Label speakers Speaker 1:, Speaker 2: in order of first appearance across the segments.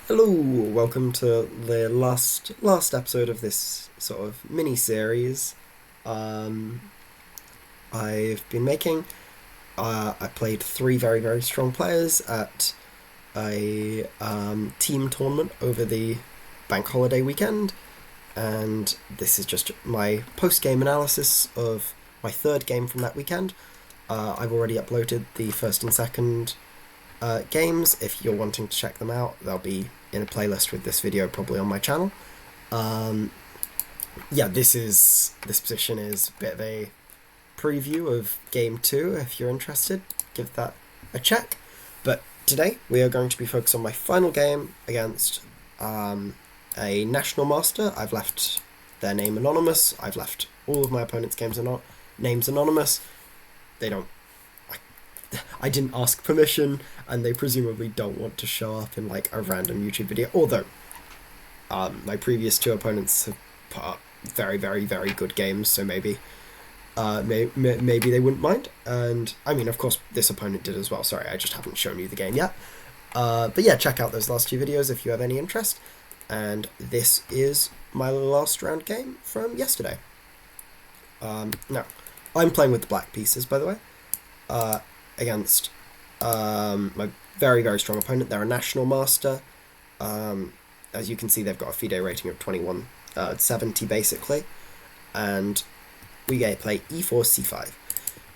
Speaker 1: Hello, welcome to the last episode of this sort of mini series. Um, I've been making. I played three very strong players at a team tournament over the bank holiday weekend, and this is just my post game analysis of my third game from that weekend. I've already uploaded the first and second games. If you're wanting to check them out, they'll be in a playlist with this video probably on my channel. Um, yeah, this position is a bit of a preview of game two. If you're interested, give that a check. But today we are going to be focused on my final game against a national master. I've left their name anonymous. I've left all of my opponents' names anonymous. They don't I didn't ask permission, and they presumably don't want to show up in like a random YouTube video. Although, my previous two opponents have put up very good games, so maybe they wouldn't mind. And I mean, of course, this opponent did as well. Sorry, I just haven't shown you the game yet. But yeah, check out those last two videos if you have any interest. And this is my last round game from yesterday. Now, I'm playing with the black pieces, by the way. Against my very strong opponent. They're a national master. As you can see, they've got a FIDE rating of 2170 basically, and we play e4 c5.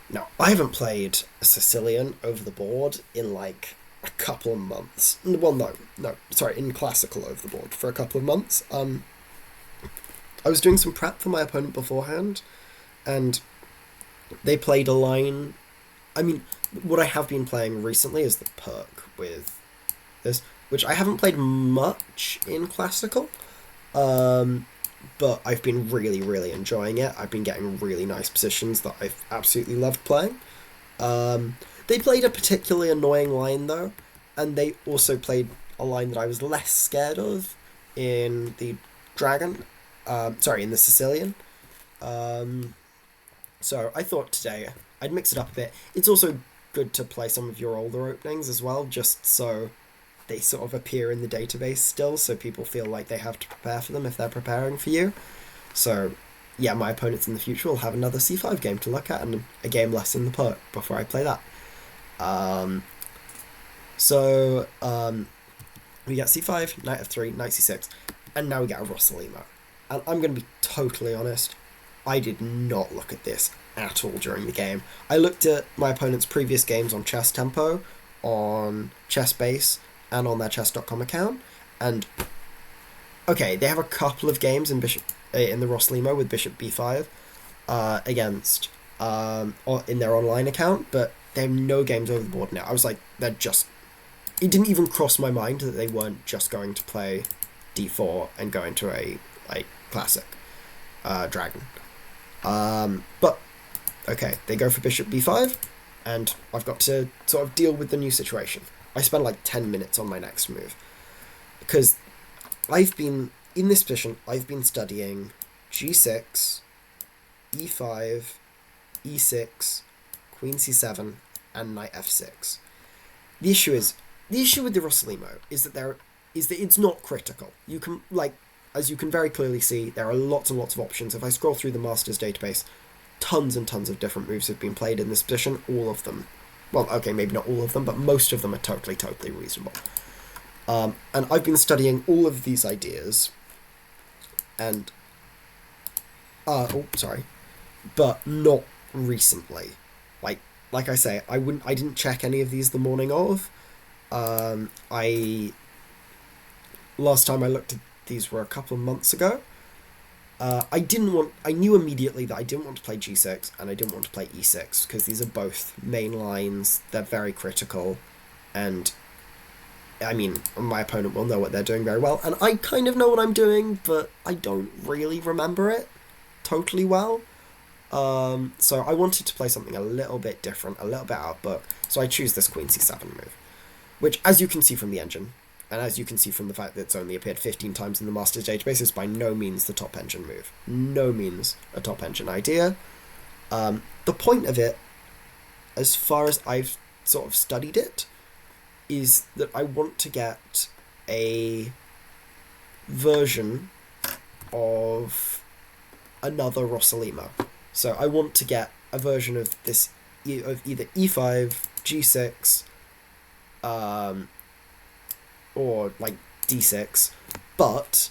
Speaker 1: Now, I haven't played a Sicilian over the board in like a couple of months. Well, sorry, in classical over the board for a couple of months. I was doing some prep for my opponent beforehand, and they played a line. I mean, what I have been playing recently is the perk with this, which I haven't played much in classical, but I've been really enjoying it. I've been getting really nice positions that I've absolutely loved playing. They played a particularly annoying line though, and they also played a line that I was less scared of in the dragon. In the Sicilian. So I thought today I'd mix it up a bit. It's also good to play some of your older openings as well, just so they sort of appear in the database still, so people feel like they have to prepare for them if they're preparing for you. So, yeah, my opponents in the future will have another c5 game to look at, and a game less in the perk before I play that. We get c5, knight f3, knight c6, and now we get a Rossolimo. And I'm going to be totally honest, I did not look at this at all during the game. I looked at my opponent's previous games on Chess Tempo, on ChessBase, and on their chess.com account, and okay, they have a couple of games in the Rossolimo with Bishop b5 against in their online account, but they have no games over the board now. I was like, it didn't even cross my mind that they weren't just going to play d4 and go into a like classic dragon. But okay, they go for Bishop b5, and I've got to sort of deal with the new situation. I spend like 10 minutes on my next move, because I've been, in this position, I've been studying g6, e5, e6, queen c7, and knight f6. The issue with the Rossolimo is that it's not critical. You can, like, as you can very clearly see, there are lots and lots of options. If I scroll through the Masters database, tons and tons of different moves have been played in this position. All of them, well, okay, maybe not all of them, but most of them are totally reasonable. And I've been studying all of these ideas, and but not recently. Like I say, I didn't check any of these the morning of. Last time I looked at these were a couple of months ago. I knew immediately that I didn't want to play g6 and I didn't want to play e6, because these are both main lines, they're very critical, and I mean, my opponent will know what they're doing very well, and I kind of know what I'm doing, but I don't really remember it totally well. So I wanted to play something a little bit different, a little bit out of book, so I choose this queen c7 move, which, as you can see from the engine, and as you can see from the fact that it's only appeared 15 times in the Masters database, is by no means the top engine move. No means a top engine idea. The point of it, as far as I've sort of studied it, is that I want to get a version of another Rossalimo. So I want to get a version of this, of either e5, g6, or like d6, but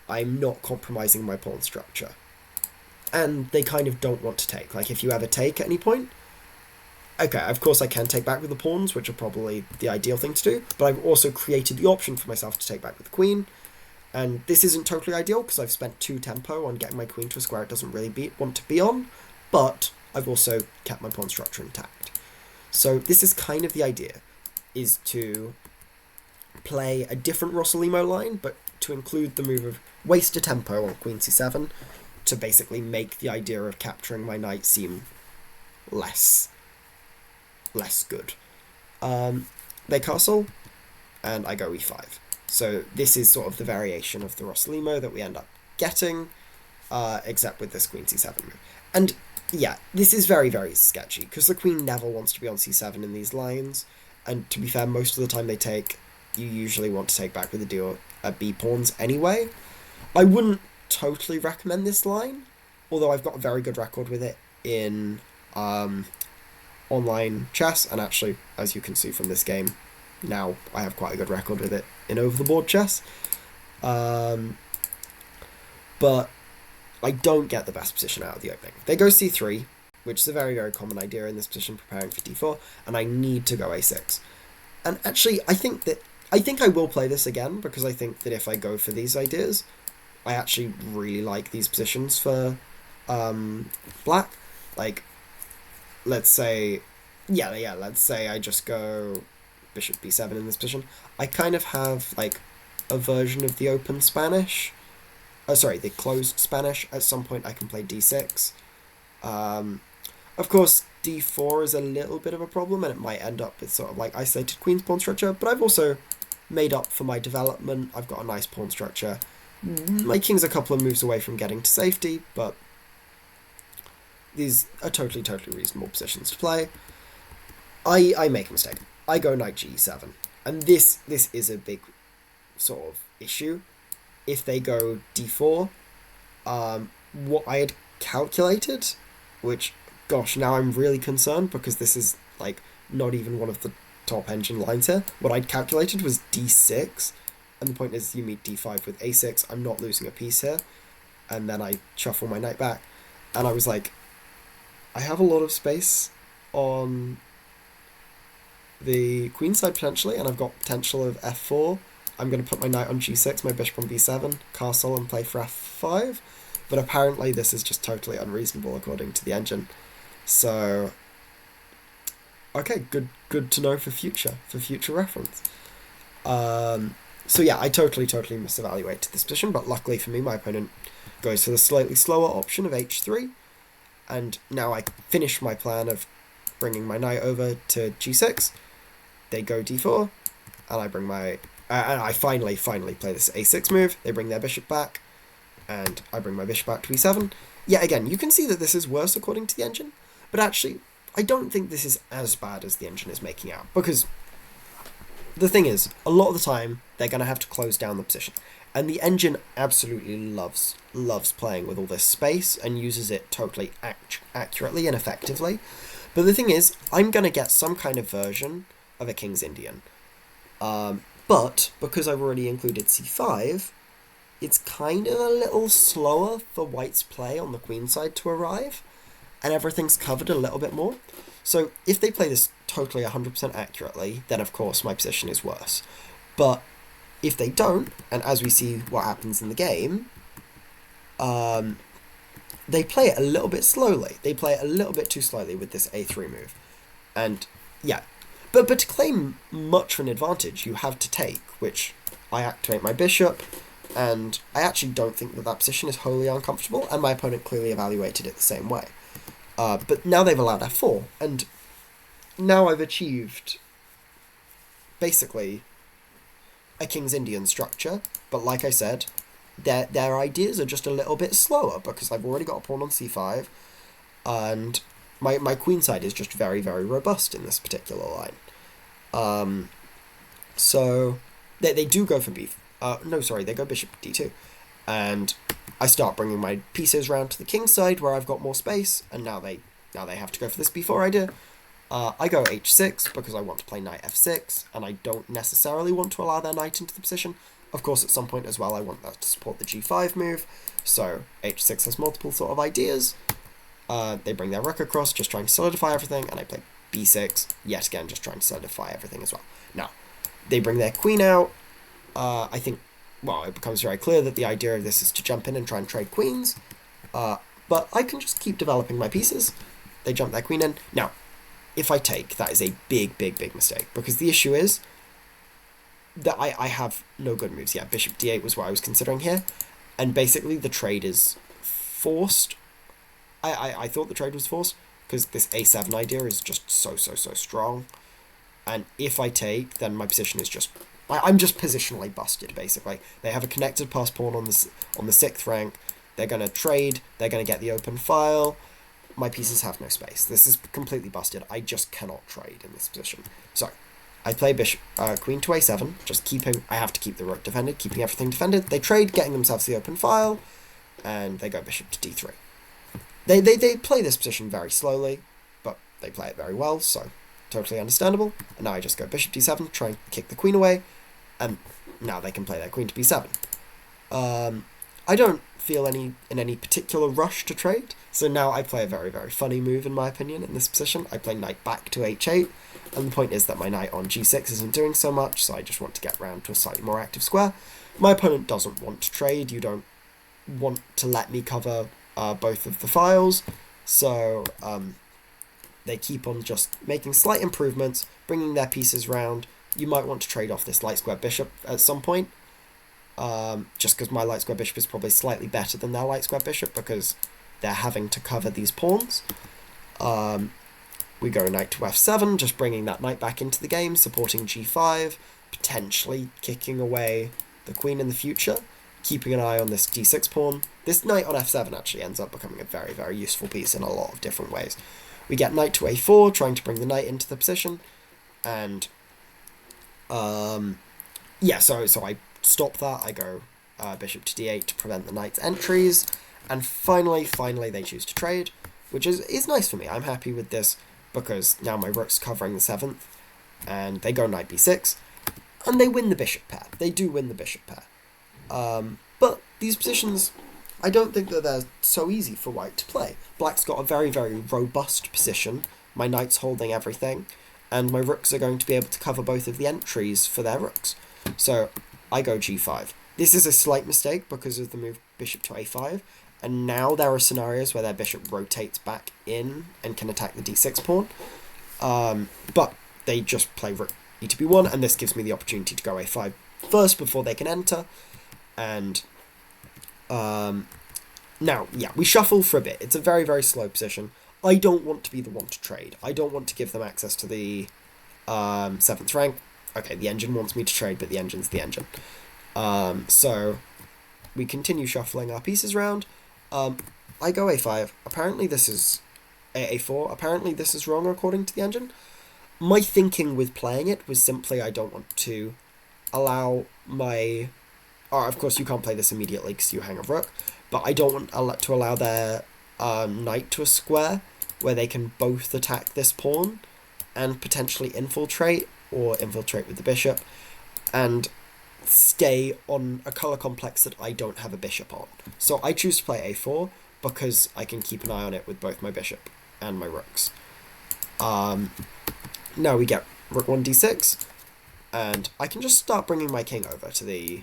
Speaker 1: I'm not compromising my pawn structure. And they kind of don't want to take. Like, if you ever take at any point, okay, of course I can take back with the pawns, which are probably the ideal thing to do, but I've also created the option for myself to take back with the queen, and this isn't totally ideal because I've spent 2 tempo on getting my queen to a square it doesn't really want to be on, but I've also kept my pawn structure intact. So this is kind of the idea, is to play a different Rossalimo line, but to include the move of waste a tempo on queen c7 to basically make the idea of capturing my knight seem less good. They castle, and I go e5. So this is sort of the variation of the Rossalimo that we end up getting, except with this queen c7 move. And yeah, this is very, very sketchy, because the queen never wants to be on c7 in these lines, and to be fair, most of the time they take, you usually want to take back with the d or b pawns anyway. I wouldn't totally recommend this line, although I've got a very good record with it in online chess, and actually, as you can see from this game, now I have quite a good record with it in over-the-board chess. But I don't get the best position out of the opening. They go c3, which is a very, very common idea in this position, preparing for d4, and I need to go a6. And actually, I think I will play this again, because I think that if I go for these ideas, I actually really like these positions for black. Like, let's say I just go bishop b7 in this position. I kind of have, like, a version of the open Spanish. The closed Spanish. At some point I can play d6. Of course, d4 is a little bit of a problem, and it might end up with sort of like isolated queen's pawn structure, but I've also made up for my development. I've got a nice pawn structure. My king's a couple of moves away from getting to safety, but these are totally, totally reasonable positions to play. I make a mistake. I go knight g7, and this is a big sort of issue. If they go d4, what I had calculated, which, gosh, now I'm really concerned because this is, like, not even one of the top engine lines here. What I'd calculated was d6, and the point is you meet d5 with a6, I'm not losing a piece here, and then I shuffle my knight back, and I was like, I have a lot of space on the queen side potentially, and I've got potential of f4. I'm going to put my knight on g6, my bishop on b7, castle, and play for f5, but apparently this is just totally unreasonable according to the engine. So, okay, good to know for future reference. So yeah, I totally misevaluated this position, but luckily for me, my opponent goes for the slightly slower option of h3, and now I finish my plan of bringing my knight over to g6. They go d4, and I bring my... and I finally play this a6 move. They bring their bishop back, and I bring my bishop back to e7. Yeah, again, you can see that this is worse according to the engine, but actually, I don't think this is as bad as the engine is making out, because the thing is, a lot of the time, they're going to have to close down the position, and the engine absolutely loves playing with all this space and uses it totally accurately and effectively. But the thing is, I'm going to get some kind of version of a King's Indian. But because I've already included c5, it's kind of a little slower for white's play on the queen side to arrive, and everything's covered a little bit more. So if they play this totally 100% accurately, then of course my position is worse. But if they don't, and as we see what happens in the game, they play it a little bit slowly. They play it a little bit too slowly with this a3 move. And yeah, but to claim much of an advantage, you have to take, which I activate my bishop, and I actually don't think that position is wholly uncomfortable, and my opponent clearly evaluated it the same way. But now they've allowed f4, and now I've achieved basically a King's Indian structure, but like I said, their ideas are just a little bit slower because I've already got a pawn on c5, and my queen side is just very, very robust in this particular line. So They do go for b. No, sorry, they go bishop d2, and I start bringing my pieces round to the king side where I've got more space, and now they have to go for this b4 idea. I go h6 because I want to play knight f6, and I don't necessarily want to allow their knight into the position. Of course, at some point as well, I want that to support the g5 move, so h6 has multiple sort of ideas. They bring their rook across, just trying to solidify everything, and I play b6, yet again, just trying to solidify everything as well. Now, they bring their queen out. I think, well, it becomes very clear that the idea of this is to jump in and try and trade queens, but I can just keep developing my pieces. They jump their queen in. Now, if I take, that is a big, big, big mistake, because the issue is that I have no good moves. Yeah, bishop d8 was what I was considering here, and basically the trade is forced. I thought the trade was forced, because this a7 idea is just so strong, and if I take, then my position is just... I'm just positionally busted, basically. They have a connected pass pawn on the 6th rank, they're going to trade, they're going to get the open file, my pieces have no space. This is completely busted. I just cannot trade in this position. So, I play bishop, queen to a7, just keeping... I have to keep the rook defended, keeping everything defended. They trade, getting themselves the open file, and they go bishop to d3. They play this position very slowly, but they play it very well, so totally understandable. And now I just go bishop d7, try and kick the queen away, and now they can play their queen to b7. I don't feel in any particular rush to trade, so now I play a very, very funny move, in my opinion, in this position. I play knight back to h8, and the point is that my knight on g6 isn't doing so much, so I just want to get round to a slightly more active square. My opponent doesn't want to trade. You don't want to let me cover both of the files, so they keep on just making slight improvements, bringing their pieces round. You might want to trade off this light square bishop at some point, just because my light square bishop is probably slightly better than their light square bishop, because they're having to cover these pawns. We go knight to f7, just bringing that knight back into the game, supporting g5, potentially kicking away the queen in the future, keeping an eye on this d6 pawn. This knight on f7 actually ends up becoming a very, very useful piece in a lot of different ways. We get knight to a4, trying to bring the knight into the position, and yeah, so I stop that. I go bishop to d8 to prevent the knight's entries, and finally they choose to trade, which is nice for me. I'm happy with this, because now my rook's covering the 7th, and they go knight b6, and they win the bishop pair. They do win the bishop pair. But these positions, I don't think that they're so easy for white to play. Black's got a very, very robust position. My knight's holding everything, and my rooks are going to be able to cover both of the entries for their rooks. So I go g5. This is a slight mistake because of the move bishop to a5, and now there are scenarios where their bishop rotates back in and can attack the d6 pawn. But they just play rook e to b1, and this gives me the opportunity to go a5 first before they can enter. And now, yeah, we shuffle for a bit. It's a very, very slow position. I don't want to be the one to trade. I don't want to give them access to the 7th rank. Okay, the engine wants me to trade, but the engine's the engine. So we continue shuffling our pieces around. I go a5. Apparently this is a4. Apparently this is wrong according to the engine. My thinking with playing it was simply I don't want to allow my... of course, you can't play this immediately because you hang a rook, but I don't want to allow their knight to a square where they can both attack this pawn and potentially infiltrate, or infiltrate with the bishop, and stay on a colour complex that I don't have a bishop on. So I choose to play a4 because I can keep an eye on it with both my bishop and my rooks. Now we get rook 1 d6, and I can just start bringing my king over to the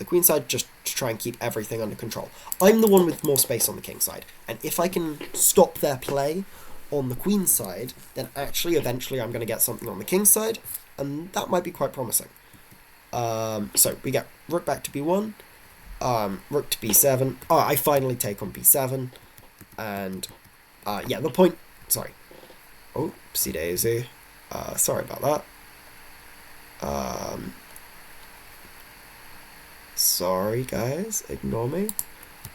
Speaker 1: queen side, just to try and keep everything under control. I'm the one with more space on the king side, and if I can stop their play on the queen side, then actually eventually I'm going to get something on the king side, and that might be quite promising. So we get rook back to b1, rook to b7. I finally take on b7, and yeah, the point... Sorry. Oopsie daisy. Sorry about that. Sorry guys, ignore me.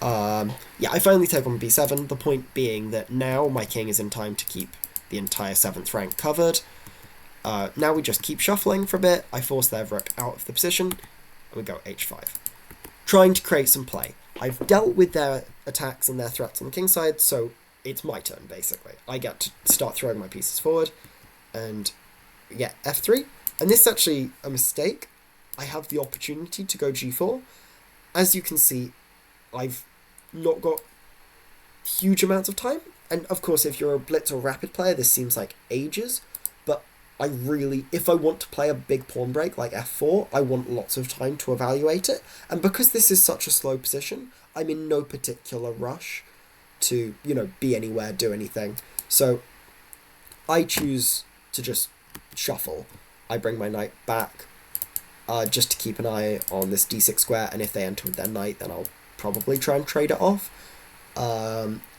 Speaker 1: Yeah, I finally take on b7, the point being that now my king is in time to keep the entire 7th rank covered. Now we just keep shuffling for a bit. I force their rook out of the position, and we go h5. Trying to create some play. I've dealt with their attacks and their threats on the king side, so it's my turn, basically. I get to start throwing my pieces forward, and yeah, f3. And this is actually a mistake. I have the opportunity to go g4. As you can see, I've not got huge amounts of time. And of course, if you're a blitz or rapid player, this seems like ages. But if I want to play a big pawn break like f4, I want lots of time to evaluate it. And because this is such a slow position, I'm in no particular rush to, be anywhere, do anything. So I choose to just shuffle. I bring my knight back just to keep an eye on this d6 square, and if they enter with their knight, then I'll probably try and trade it off.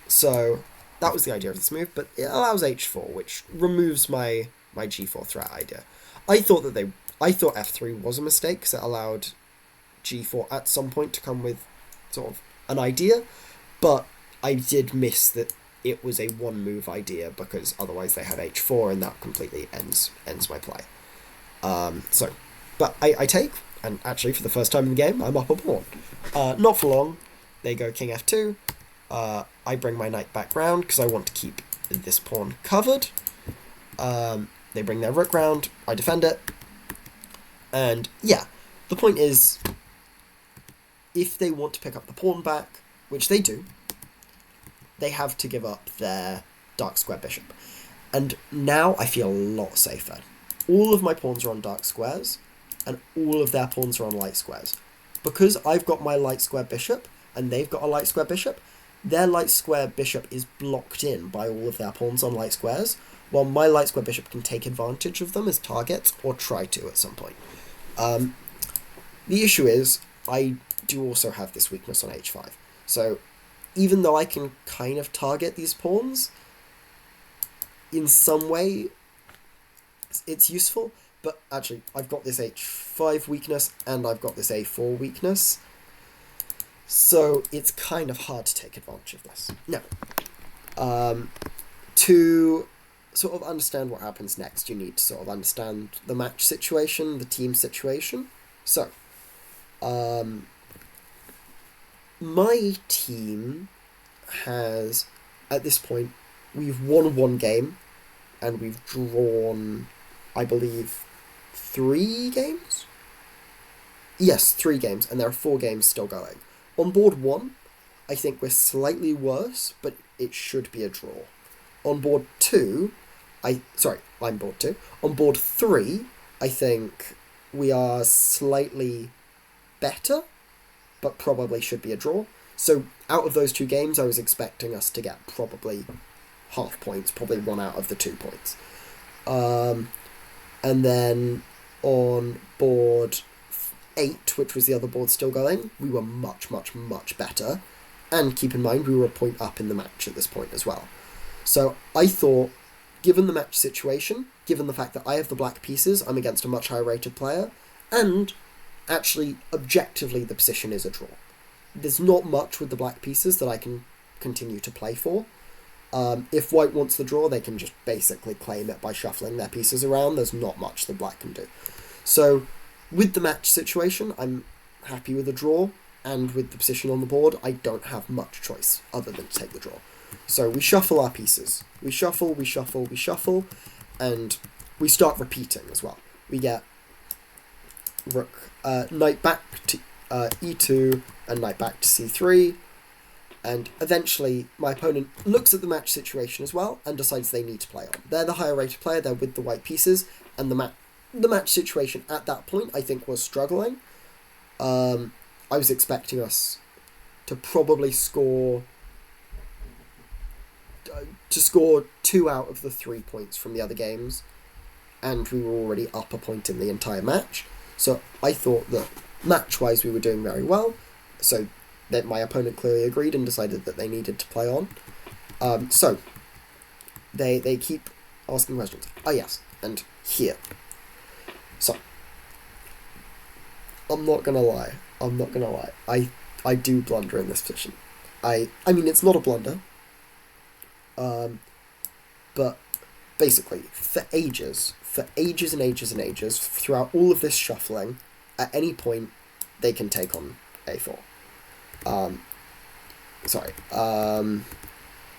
Speaker 1: So that was the idea of this move, but it allows h4, which removes my g4 threat idea. I thought f3 was a mistake, because it allowed g4 at some point to come with sort of an idea, but I did miss that it was a one-move idea, because otherwise they had h4, and that completely ends my play. But I take, and actually for the first time in the game, I'm up a pawn. Not for long. They go king f2. I bring my knight back round, because I want to keep this pawn covered. They bring their rook round. I defend it. And yeah, the point is, if they want to pick up the pawn back, which they do, they have to give up their dark square bishop. And now I feel a lot safer. All of my pawns are on dark squares, and all of their pawns are on light squares. Because I've got my light square bishop, and they've got a light square bishop, their light square bishop is blocked in by all of their pawns on light squares, while my light square bishop can take advantage of them as targets, or try to at some point. The issue is, I do also have this weakness on h5. So, even though I can kind of target these pawns, in some way, it's useful, but actually, I've got this h5 weakness, and I've got this a4 weakness, so it's kind of hard to take advantage of this. Now, to sort of understand what happens next, you need to sort of understand the match situation, the team situation. So, my team has, at this point, we've won one game, and we've drawn, I believe, 3 games? Yes, 3 games, and there are 4 games still going. On board 1, I think we're slightly worse, but it should be a draw. On board 2, I'm board 2. On board 3, I think we are slightly better, but probably should be a draw. So out of those 2 games, I was expecting us to get probably half points, probably 1 out of the 2 points. And then on board 8, which was the other board still going, we were much, much, much better. And keep in mind, we were a point up in the match at this point as well. So I thought, given the match situation, given the fact that I have the black pieces, I'm against a much higher rated player, and actually, objectively, the position is a draw. There's not much with the black pieces that I can continue to play for. If white wants the draw, they can just basically claim it by shuffling their pieces around. There's not much the black can do. So, with the match situation, I'm happy with the draw, and with the position on the board, I don't have much choice other than to take the draw. So we shuffle our pieces. We shuffle, we shuffle, we shuffle, and we start repeating as well. We get rook, knight back to e2, and knight back to c3, and eventually my opponent looks at the match situation as well and decides they need to play on. They're the higher rated player, they're with the white pieces, and the match situation at that point, I think, was struggling. I was expecting us to probably score 2 out of the 3 points from the other games, and we were already up a point in the entire match. So I thought that match-wise we were doing very well, so that my opponent clearly agreed and decided that they needed to play on. So they keep asking questions. Oh yes, and here. So I'm not gonna lie. I do blunder in this position. I mean, it's not a blunder. But basically, for ages and ages and ages, throughout all of this shuffling, at any point, they can take on a4.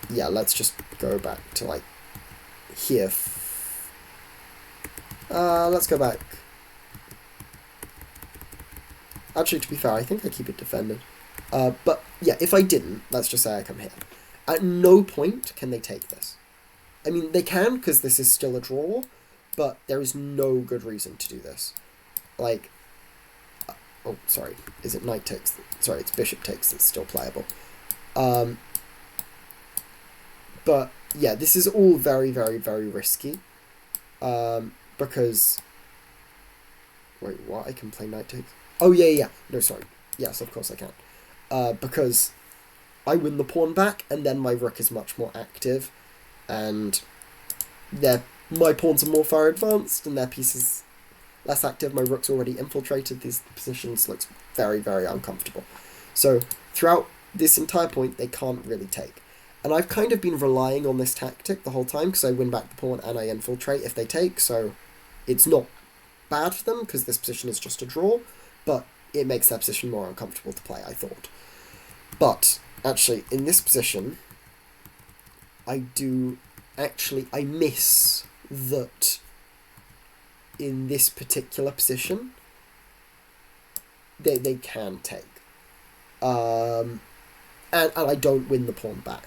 Speaker 1: Yeah, let's just go back to, like, here. Let's go back. Actually, to be fair, I think I keep it defended. But, yeah, if I didn't, let's just say I come here. At no point can they take this. I mean, they can, because this is still a draw, but there is no good reason to do this. Like, oh, sorry, is it knight takes? Sorry, it's bishop takes that's still playable. But, yeah, this is all very, very, very risky. Because... Wait, what? I can play knight takes? Oh, yeah. No, sorry. Yes, of course I can. Because I win the pawn back, and then my rook is much more active, and my pawns are more far advanced, and their piece is less active. My rook's already infiltrated these positions. Looks very, very uncomfortable. So throughout this entire point, they can't really take. And I've kind of been relying on this tactic the whole time, because I win back the pawn and I infiltrate if they take, so it's not bad for them, because this position is just a draw, but it makes their position more uncomfortable to play, I thought. But, actually, in this position, I miss that in this particular position, they can take. And I don't win the pawn back.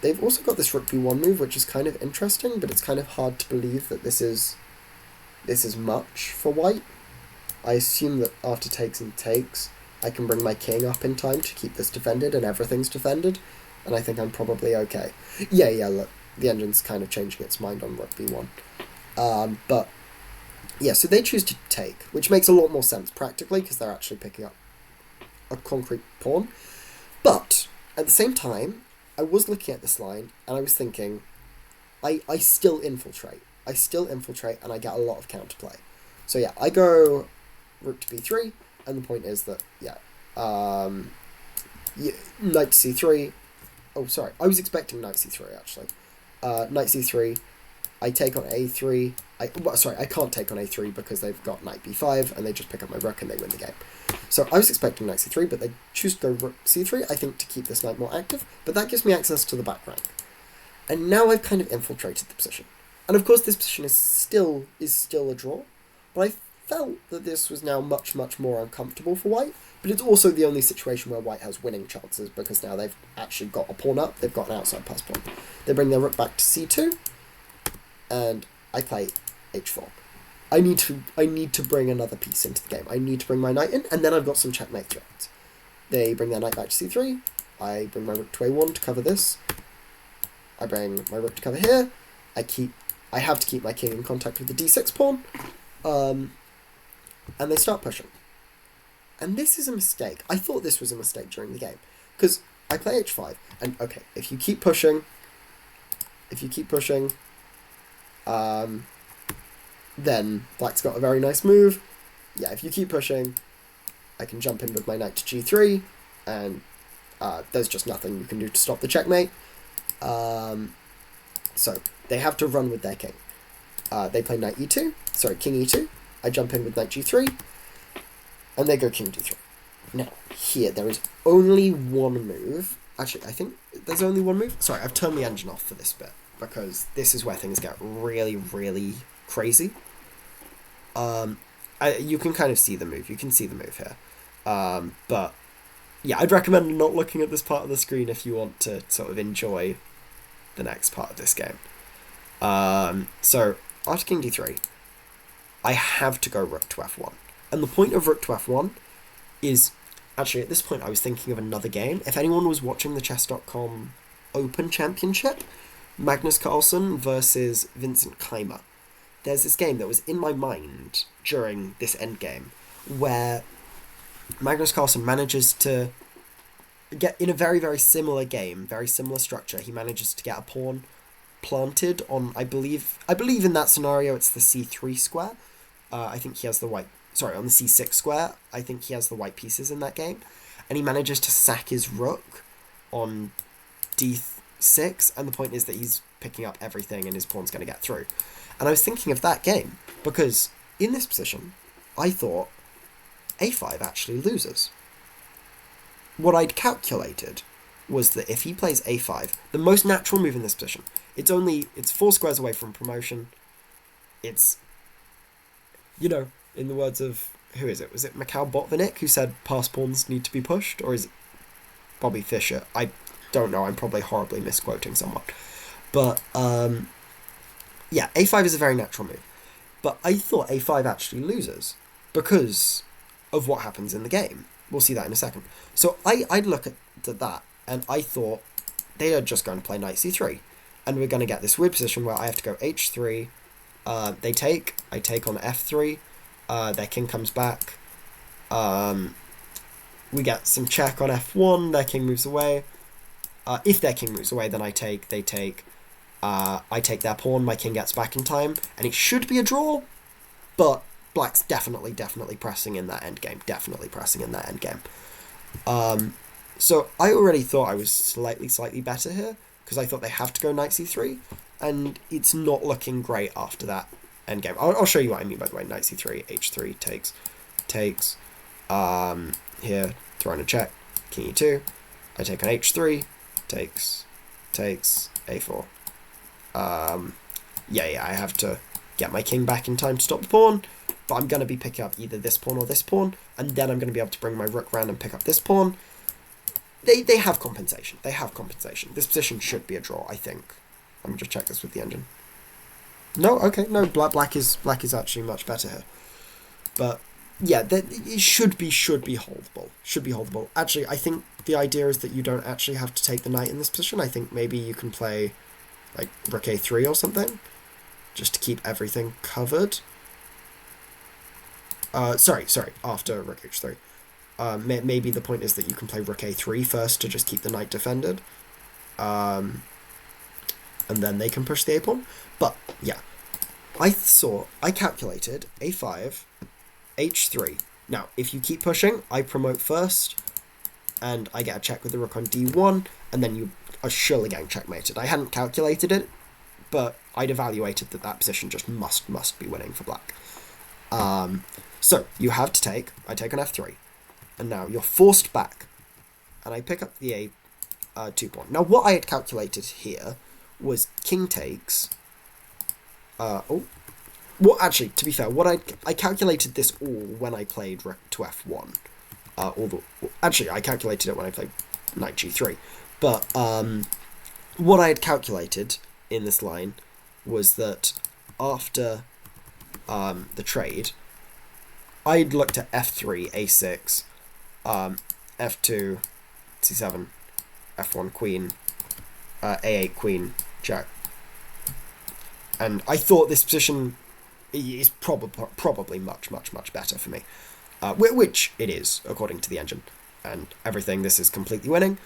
Speaker 1: They've also got this rook b1 move, which is kind of interesting, but it's kind of hard to believe that this is much for white. I assume that after takes and takes, I can bring my king up in time to keep this defended, and everything's defended, and I think I'm probably okay. Yeah, look, the engine's kind of changing its mind on rook b1. But, yeah, so they choose to take, which makes a lot more sense practically, because they're actually picking up a concrete pawn. But, at the same time, I was looking at this line, and I was thinking, I still infiltrate. And I get a lot of counterplay. So yeah, I go rook to b3, and the point is that, knight to c3. Oh, sorry, I was expecting knight c3, actually. Knight c3, I take on a3. I can't take on a3 because they've got knight b5, and they just pick up my rook and they win the game. So I was expecting knight c3, but they choose to go rook c3, I think, to keep this knight more active, but that gives me access to the back rank. And now I've kind of infiltrated the position. And of course this position is still a draw, but I felt that this was now much, much more uncomfortable for white, but it's also the only situation where white has winning chances, because now they've actually got a pawn up, they've got an outside pass pawn. They bring their rook back to c2, and I play h4. I need to bring another piece into the game. I need to bring my knight in, and then I've got some checkmate threats. They bring their knight back to c3, I bring my rook to a1 to cover this, I bring my rook to cover here, I have to keep my king in contact with the d6 pawn, and they start pushing. And this is a mistake. I thought this was a mistake during the game, because I play h5, and okay, if you keep pushing, then black's got a very nice move. Yeah, if you keep pushing, I can jump in with my knight to g3, and there's just nothing you can do to stop the checkmate. So they have to run with their king. They play knight e2, sorry, king e2. I jump in with knight g3, and they go king d3. Now, here, there is only one move. Actually, I think there's only one move. Sorry, I've turned the engine off for this bit, because this is where things get really, really crazy. You can kind of see the move. You can see the move here. But, yeah, I'd recommend not looking at this part of the screen if you want to sort of enjoy the next part of this game. So, after king d3, I have to go rook to f1. And the point of rook to f1 is... Actually, at this point, I was thinking of another game. If anyone was watching the Chess.com Open Championship, Magnus Carlsen versus Vincent Keimer, there's this game that was in my mind during this endgame where Magnus Carlsen manages to get, in a very, very similar game, very similar structure, he manages to get a pawn planted on, I believe in that scenario it's the c3 square. I think he has the white... Sorry, on the c6 square, I think he has the white pieces in that game. And he manages to sack his rook on 6, and the point is that he's picking up everything and his pawn's going to get through. And I was thinking of that game, because in this position, I thought a5 actually loses. What I'd calculated was that if he plays a5, the most natural move in this position, it's 4 squares away from promotion. It's, in the words of, who is it? Was it Mikhail Botvinnik who said pass pawns need to be pushed? Or is it Bobby Fischer? I don't know. I'm probably horribly misquoting someone. But, yeah, a5 is a very natural move. But I thought a5 actually loses because of what happens in the game. We'll see that in a second. So I'd look at that, and I thought they are just going to play knight c3. And we're going to get this weird position where I have to go h3. They take. I take on f3. Their king comes back. We get some check on f1. Their king moves away. If their king moves away, then I take. They take. I take their pawn. My king gets back in time. And it should be a draw. But black's definitely pressing in that endgame. Definitely pressing in that endgame. So I already thought I was slightly better here, because I thought they have to go knight c3, and it's not looking great after that endgame. I'll show you what I mean by the way. Knight c3, h3, takes, here, throwing a check, king e2, I take on h3, takes, a4. Yeah, I have to get my king back in time to stop the pawn, but I'm going to be picking up either this pawn or this pawn, and then I'm going to be able to bring my rook round and pick up this pawn. They have compensation. This position should be a draw, I think. Let me just check this with the engine. No, okay, no, black is actually much better here. But yeah, it should be holdable. Actually, I think the idea is that you don't actually have to take the knight in this position. I think maybe you can play like rook a3 or something, just to keep everything covered. Sorry, after rook h3. Maybe the point is that you can play rook a3 first to just keep the knight defended. And then they can push the a pawn. But, yeah. I calculated a5, h3. Now, if you keep pushing, I promote first, and I get a check with the rook on d1, and then you are surely getting checkmated. I hadn't calculated it, but I'd evaluated that position just must be winning for black. So, you have to take. I take on f3. And now you're forced back. And I pick up the a2 pawn. Now, what I had calculated here was king takes. Well, actually, to be fair, I calculated this all when I played rook to f1. Actually, I calculated it when I played knight g3. But what I had calculated in this line was that after the trade, I'd looked at f3, a6, f2, c7, f1 queen, a8 queen, check. And I thought this position is probably much better for me. Which it is, according to the engine. And everything, this is completely winning.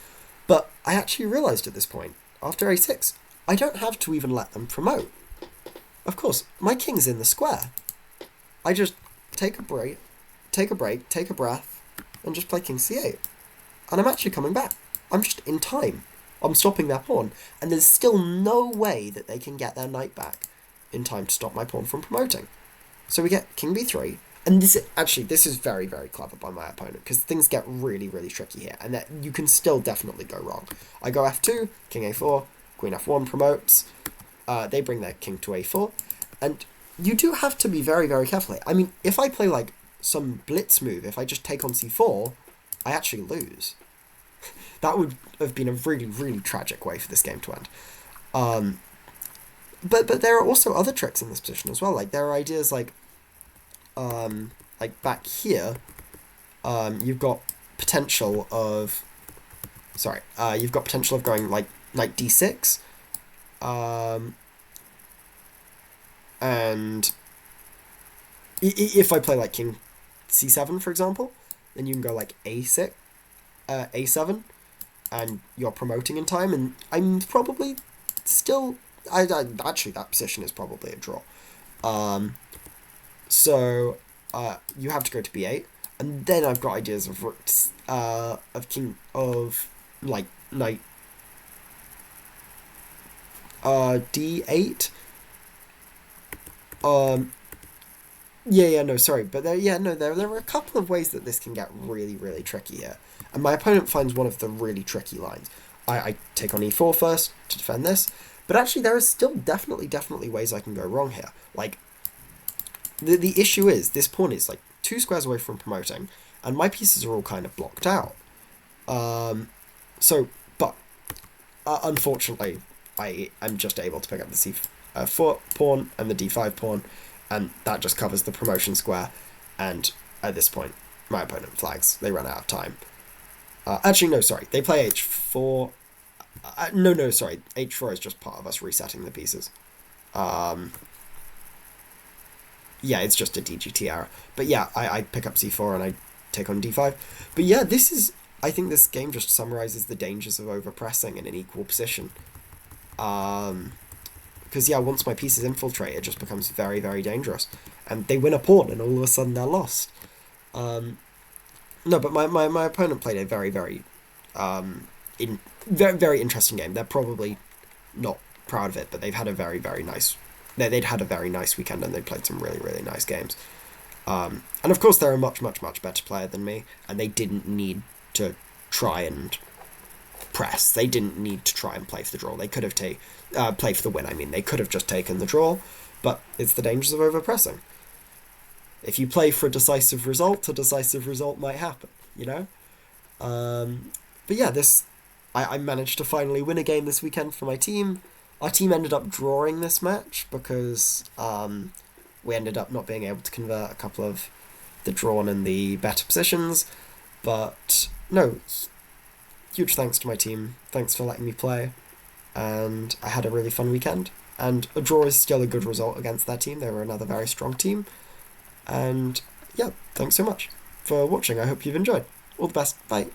Speaker 1: But I actually realised at this point, after a6, I don't have to even let them promote. Of course, my king's in the square. I just take a break, take a breath, and just play king c8. And I'm actually coming back. I'm just in time. I'm stopping their pawn, and there's still no way that they can get their knight back in time to stop my pawn from promoting. So we get king b3, and this is very clever by my opponent, because things get really tricky here, and that you can still definitely go wrong. I go f2, king a4, queen f1 promotes, they bring their king to a4, and you do have to be very careful here. I mean, if I play like some blitz move, if I just take on c4, I actually lose. That would have been a really tragic way for this game to end. But there are also other tricks in this position as well. Like, there are ideas like back here, you've got potential of going like knight d6, and if I play like king c7, for example, then you can go like a6, a7, and you're promoting in time, and I'm probably still... actually, that position is probably a draw. So you have to go to b8, and then I've got ideas of rooks, of king, of like knight d8. No, sorry, but there are a couple of ways that this can get really, really tricky here. And my opponent finds one of the really tricky lines. I take on e4 first to defend this, but actually there are still definitely ways I can go wrong here. Like, the issue is, this pawn is like 2 squares away from promoting, and my pieces are all kind of blocked out. Unfortunately, I am just able to pick up the c4 pawn and the d5 pawn, and that just covers the promotion square, and at this point, my opponent flags. They run out of time. Actually, no, sorry. They play h4. Sorry. h4 is just part of us resetting the pieces. Yeah, it's just a DGT error. But yeah, I pick up c4 and I take on d5. But yeah, I think this game just summarizes the dangers of overpressing in an equal position. Because yeah, once my piece is infiltrated, it just becomes very, very dangerous. And they win a pawn, and all of a sudden they're lost. No, but my opponent played a very, very, very interesting game. They're probably not proud of it, but they've had a very, very nice... They'd had a very nice weekend, and they played some really, really nice games. And of course, they're a much, much, much better player than me, and they didn't need to try and press. They didn't need to try and play for the draw. They could have played for the win. I mean, they could have just taken the draw, but it's the dangers of overpressing. If you play for a decisive result might happen, you know? But yeah, I managed to finally win a game this weekend for my team. Our team ended up drawing this match because we ended up not being able to convert a couple of the drawn and the better positions. But no, huge thanks to my team. Thanks for letting me play. And I had a really fun weekend. And a draw is still a good result against their team. They were another very strong team. And yeah, thanks so much for watching. I hope you've enjoyed. All the best. Bye.